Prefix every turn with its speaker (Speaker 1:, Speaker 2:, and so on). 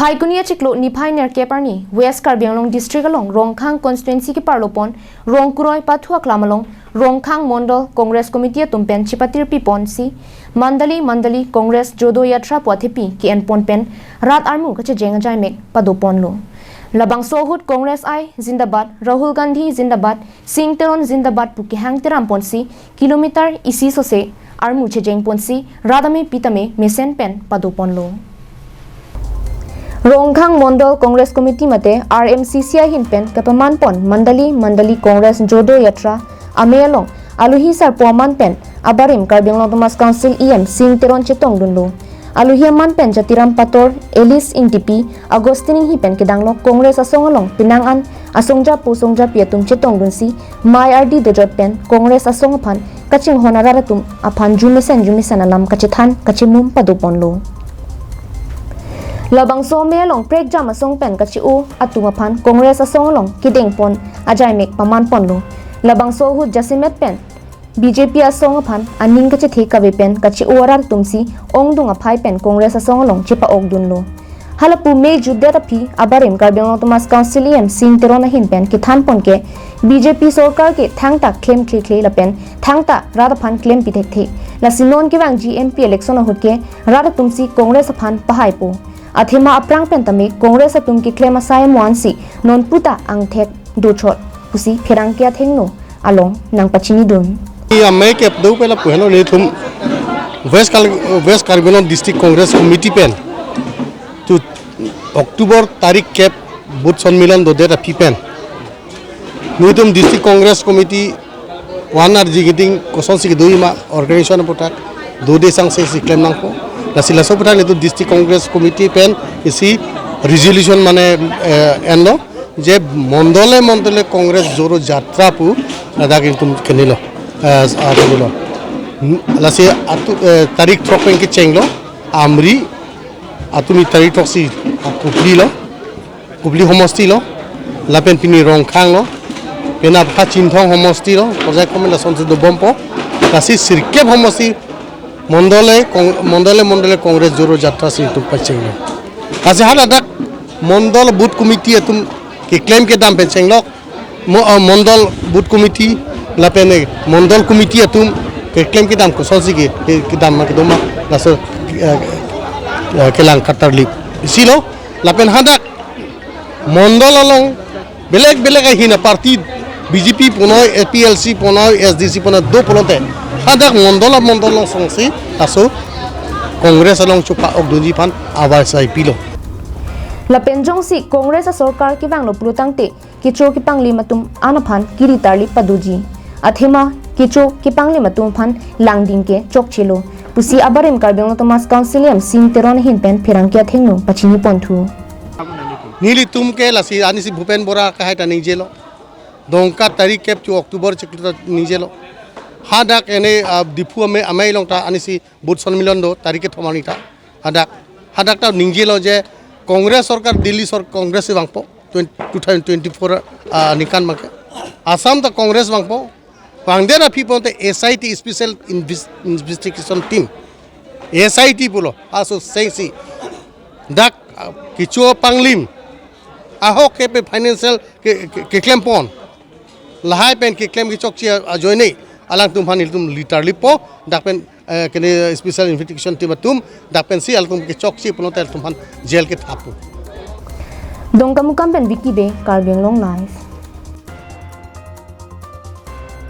Speaker 1: Haikunia chiklo ni pioneer keparni West Karbi Anglong district along Rongkhang constituency ki parlopon Rongkuroi pathu Aklam along Rongkhang Mandal Congress committee tumpen chepatirpi ponsi Mandalli Mandalli Congress jodo yatra puathepi ki enpon pen rat armu kache jenga jai mek padopon lo Labang Sohut Congress I Zindabad Rahul Gandhi Zindabad Singh Teron Zindabad puki hang teram ponsi kilometer isi sose armu che jeng ponsi radame pitame mesen pen padopon lo Rongkhang Mandal Congress Committee mate RMCC hinpen kapaman pon Mandalli Mandalli Congress jodo yatra amealong aluhi sar poman pen abarim Karbianglong Thomas Council EM Singh Teron chetong dunlo aluhi man pen jatiram pator Elis Intipi Agostini hi pen kedanglok Congress asongalong pinangan asongja pusongja piatum chetong dunsi mai RD dojot pen Congress asongaphan kaching honararatum aphan jumisen alam kachethan kachimum paduponlo Labang so me long prek jam asong pen kachi u atung aphan Congress asong long kideng pon ajai mek paman pon lo labang so hu jasimet pen BJP asong aphan aning kachi thekawe pen kachi orar tumsi ong dung aphai pen Congress asong long chipa ok dun lo halapu me judda phi abarim Karbianglong Thomas Council em Singh Teron hin pen ki than pon ke BJP sarkar ke thangta claim khle la pen thangta rada phan claim pi thek the la sinon ke bang GMP election hut ke rada tumsi Congress aphan pahai po Athema aprang pentami Congress atum ki claim asai muansi non puta ang thek du chot pusi pherang kya thengno along nang pachini dun
Speaker 2: ya me ke do pela puheno le thum West Karbianglong District Congress Committee pen to October tarik ke booth Sammilan do data pen nutum District Congress Committee one are jigiting koson sig duima organization potak do de sang se claim nang po Nasi laso putang itu District Congress Committee pen isi resolution mane enlo je mandale Congress joro jatra pu adakin tum kenilo kenilo lasi atu tarik tropen ke chenglo amri atumi tarik toksi kupli homosti lo lapen pini Rongkhang lo pena pachintong homosti lo project komen la sonse do bompo lasi sirkep homosti Mandale Congress joro jatra si tum pachenglo ase hala dak mandal booth committee atum ke claim ke dam pachenglo mandal booth committee la pene mandal committee atum ke claim ke dam ko sonsi ke dam ma ke doma laso kelang katarli silo la pen hadak mandal along belek hina party BJP ponoi APLC ponoi SDC ponoi do polonte hadak mandala songsi aso Congress along chupa ogdunji pan awai sai pilo
Speaker 1: La penjong si Congress sarkar ki bang lo plutangte kicho ki pangli matum anaphan kiritarli paduji athema kicho ki pangli matum phan langding ke chokchelo pusi abarim Karbianglong Thomas Council em Singh Teron hin pen phirang kya thengno pachini ponthu
Speaker 2: nili tumke lasi anisi Bhupen Bora ka hai ta nijelo dongka tarik ke 2 October chikta nijelo hadak ene dipu ame amai long ta anisi booth Sammilan do tarike thomani ta hadak ta ningjelo je Congress sarkar Delhi sor Congress bangpo 2024 nikan make Assam ta Congress bangpo bangdera people te SIT special investigation team SIT pulo aso sensi dak kicho panglim aho ke pe financial ke claim pon lahai pen ke claim ki chokchi joinei alang tum hanil tum literally po dakpen kene special investigation team tum dakpen si altum ke chokchi punotel tum han jail ke thapu
Speaker 1: Dongkamukam pen Vicky Be Karbianglong Live